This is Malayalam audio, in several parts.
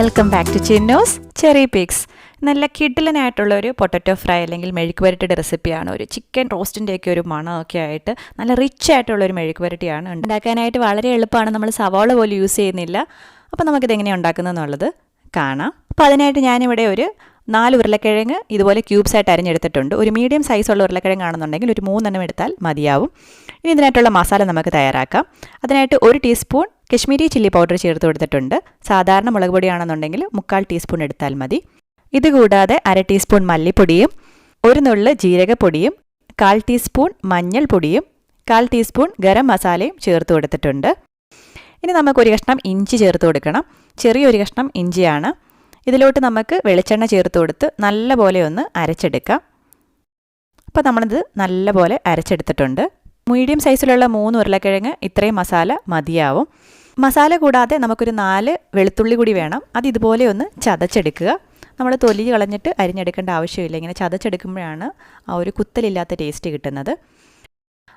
Welcome back to Chinnu's cherry picks. നല്ല കിഡിലനായിട്ടുള്ള ഒരു പൊട്ടറ്റോ ഫ്രൈ അല്ലെങ്കിൽ മെഴുക്ക് പുരട്ടിയുടെ റെസിപ്പിയാണ്. ഒരു ചിക്കൻ റോസ്റ്റിൻ്റെയൊക്കെ ഒരു മണമൊക്കെ ആയിട്ട് നല്ല റിച്ച് ആയിട്ടുള്ളൊരു മെഴുക്ക് പുരട്ടിയാണ്. ഉണ്ടാക്കാനായിട്ട് വളരെ എളുപ്പമാണ്. നമ്മൾ സവാള പോലും യൂസ് ചെയ്യുന്നില്ല. അപ്പോൾ നമുക്കിത് എങ്ങനെയാണ് ഉണ്ടാക്കുന്നതെന്നുള്ളത് കാണാം. അപ്പോൾ അതിനായിട്ട് ഞാനിവിടെ ഒരു 4 ഉരുളക്കിഴങ്ങ് ഇതുപോലെ ക്യൂബ്സ് ആയിട്ട് അരിഞ്ഞെടുത്തിട്ടുണ്ട്. ഒരു മീഡിയം സൈസുള്ള ഉരുളക്കിഴങ്ങാണെന്നുണ്ടെങ്കിൽ ഒരു 3 എണ്ണം എടുത്താൽ മതിയാവും. ഇനി ഇതിനായിട്ടുള്ള മസാല നമുക്ക് തയ്യാറാക്കാം. അതിനായിട്ട് 1 ടീസ്പൂൺ കശ്മീരി ചില്ലി പൗഡർ ചേർത്ത് കൊടുത്തിട്ടുണ്ട്. സാധാരണ മുളക് പൊടിയാണെന്നുണ്ടെങ്കിൽ 3/4 ടീസ്പൂൺ എടുത്താൽ മതി. ഇതുകൂടാതെ 1/2 ടീസ്പൂൺ മല്ലിപ്പൊടിയും 1 നുള്ള് ജീരകപ്പൊടിയും 1/4 ടീസ്പൂൺ മഞ്ഞൾപ്പൊടിയും 1/4 ടീസ്പൂൺ ഗരം മസാലയും ചേർത്ത് കൊടുത്തിട്ടുണ്ട്. ഇനി നമുക്കൊരു കഷ്ണം ഇഞ്ചി ചേർത്ത് കൊടുക്കണം. ചെറിയൊരു കഷ്ണം ഇഞ്ചിയാണ്. ഇതിലോട്ട് നമുക്ക് വെളിച്ചെണ്ണ ചേർത്ത് കൊടുത്ത് നല്ലപോലെ ഒന്ന് അരച്ചെടുക്കാം. അപ്പോൾ നമ്മളിത് നല്ലപോലെ അരച്ചെടുത്തിട്ടുണ്ട്. മീഡിയം സൈസിലുള്ള 3 ഉരുളക്കിഴങ്ങ് ഇത്രയും മസാല മതിയാവും. മസാല കൂടാതെ നമുക്കൊരു 4 വെളുത്തുള്ളി കൂടി വേണം. അത് ഇതുപോലെ ഒന്ന് ചതച്ചെടുക്കുക. നമ്മൾ തൊലി കളഞ്ഞിട്ട് അരിഞ്ഞെടുക്കേണ്ട ആവശ്യമില്ല. ഇങ്ങനെ ചതച്ചെടുക്കുമ്പോഴാണ് ആ ഒരു കുത്തലില്ലാത്ത ടേസ്റ്റ് കിട്ടുന്നത്.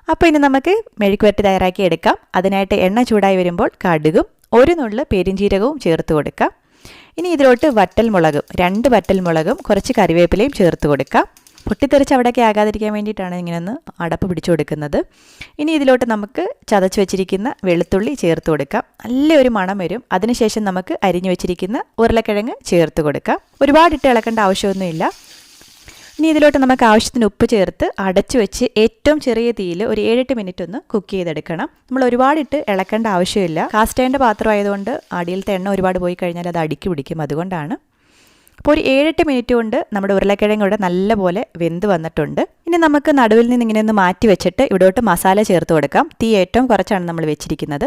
അപ്പോൾ ഇനി നമുക്ക് മെഴുക്ക് പുരട്ടി തയ്യാറാക്കി എടുക്കാം. അതിനായിട്ട് എണ്ണ ചൂടായി വരുമ്പോൾ കടുകും 1 നുള്ള് പെരിഞ്ജീരകവും ചേർത്ത് കൊടുക്കാം. ഇനി ഇതിലോട്ട് വറ്റൽമുളകും 2 വറ്റൽമുളകും കുറച്ച് കറിവേപ്പിലയും ചേർത്ത് കൊടുക്കാം. പൊട്ടിത്തെറിച്ച് അവിടെയൊക്കെ ആകാതിരിക്കാൻ വേണ്ടിയിട്ടാണ് ഇങ്ങനെയൊന്ന് അടപ്പ് പിടിച്ചു കൊടുക്കുന്നത്. ഇനി ഇതിലോട്ട് നമുക്ക് ചതച്ച് വെച്ചിരിക്കുന്ന വെളുത്തുള്ളി ചേർത്ത് കൊടുക്കാം. നല്ലൊരു മണം വരും. അതിനുശേഷം നമുക്ക് അരിഞ്ഞു വെച്ചിരിക്കുന്ന ഉരുളക്കിഴങ്ങ് ചേർത്ത് കൊടുക്കാം. ഒരുപാടിട്ട് ഇളക്കേണ്ട ആവശ്യമൊന്നുമില്ല. ഇനി ഇതിലോട്ട് നമുക്ക് ആവശ്യത്തിന് ഉപ്പ് ചേർത്ത് അടച്ചു വെച്ച് ഏറ്റവും ചെറിയ തീയിൽ ഒരു 7-8 മിനിറ്റ് ഒന്ന് കുക്ക് ചെയ്തെടുക്കണം. നമ്മൾ ഒരുപാടിട്ട് ഇളക്കേണ്ട ആവശ്യമില്ല. കാസ്റ്റേൻ്റെ പാത്രമായതുകൊണ്ട് അടിയിലത്തെ എണ്ണ ഒരുപാട് പോയി കഴിഞ്ഞാൽ അത് അടിക്ക് പിടിക്കും. അതുകൊണ്ടാണ്. അപ്പോൾ ഒരു 7-8 മിനിറ്റ് കൊണ്ട് നമ്മുടെ ഉരുളക്കിഴങ്ങ് ഇവിടെ നല്ലപോലെ വെന്ത് വന്നിട്ടുണ്ട്. ഇനി നമുക്ക് നടുവിൽ നിന്ന് ഇങ്ങനെ ഒന്ന് മാറ്റി വെച്ചിട്ട് ഇവിടോട്ട് മസാല ചേർത്ത് കൊടുക്കാം. തീ ഏറ്റവും കുറച്ചാണ് നമ്മൾ വെച്ചിരിക്കുന്നത്.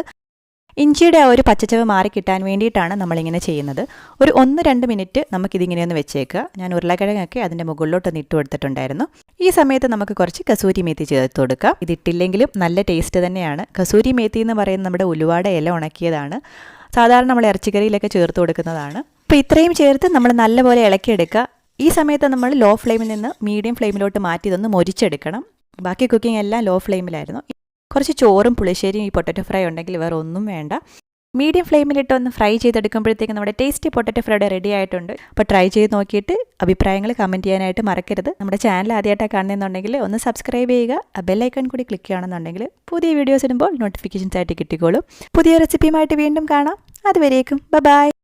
ഇഞ്ചിയുടെ ആ ഒരു പച്ചച്ചവ് മാറി കിട്ടാൻ വേണ്ടിയിട്ടാണ് നമ്മളിങ്ങനെ ചെയ്യുന്നത്. ഒരു 1-2 മിനിറ്റ് നമുക്കിതിങ്ങനെയൊന്ന് വെച്ചേക്കുക. ഞാൻ ഉരുളക്കിഴങ്ങൊക്കെ അതിൻ്റെ മുകളിലോട്ടൊന്ന് ഇട്ട് കൊടുത്തിട്ടുണ്ടായിരുന്നു. ഈ സമയത്ത് നമുക്ക് കുറച്ച് കസൂരി മേത്തി ചേർത്ത് കൊടുക്കാം. ഇതിട്ടില്ലെങ്കിലും നല്ല ടേസ്റ്റ് തന്നെയാണ്. കസൂരി മേത്തി എന്ന് പറയുന്നത് നമ്മുടെ ഉലുവയുടെ ഇല ഉണക്കിയതാണ്. സാധാരണ നമ്മൾ ഇറച്ചിക്കറിയിലൊക്കെ ചേർത്ത് കൊടുക്കുന്നതാണ്. അപ്പോൾ ഇത്രയും ചേർത്ത് നമ്മൾ നല്ലപോലെ ഇളക്കിയെടുക്കുക. ഈ സമയത്ത് നമ്മൾ ലോ ഫ്ലെയിമിൽ നിന്ന് മീഡിയം ഫ്ലെയിമിലോട്ട് മാറ്റി ഇതൊന്ന് മൊരിച്ചെടുക്കണം. ബാക്കി കുക്കിംഗ് എല്ലാം ലോ ഫ്ലെയിമിലായിരുന്നു. കുറച്ച് ചോറും പുളിശ്ശേരിയും ഈ പൊട്ടറ്റോ ഫ്രൈ ഉണ്ടെങ്കിൽ വേറെ ഒന്നും വേണ്ട. മീഡിയം ഫ്ലെയിമിലിട്ട് ഒന്ന് ഫ്രൈ ചെയ്തെടുക്കുമ്പോഴത്തേക്കും നമ്മുടെ ടേസ്റ്റി പൊട്ടറ്റോ ഫ്രൈഡ് റെഡി ആയിട്ടുണ്ട്. അപ്പോൾ ട്രൈ ചെയ്ത് നോക്കിയിട്ട് അഭിപ്രായങ്ങൾ കമൻറ്റ് ചെയ്യാനായിട്ട് മറക്കരുത്. നമ്മുടെ ചാനൽ ആദ്യമായിട്ടാണ് കാണുന്നതെന്നുണ്ടെങ്കിൽ ഒന്ന് സബ്സ്ക്രൈബ് ചെയ്യുക. ബെല്ലൈക്കൺ കൂടി ക്ലിക്ക് ചെയ്യുകയാണെന്നുണ്ടെങ്കിൽ പുതിയ വീഡിയോസ് ഇടുമ്പോൾ നോട്ടിഫിക്കേഷൻസ് ആയിട്ട് കിട്ടിക്കോളും. പുതിയ റെസിപ്പിയുമായിട്ട് വീണ്ടും കാണാം. അതുവരേക്കും ബൈ.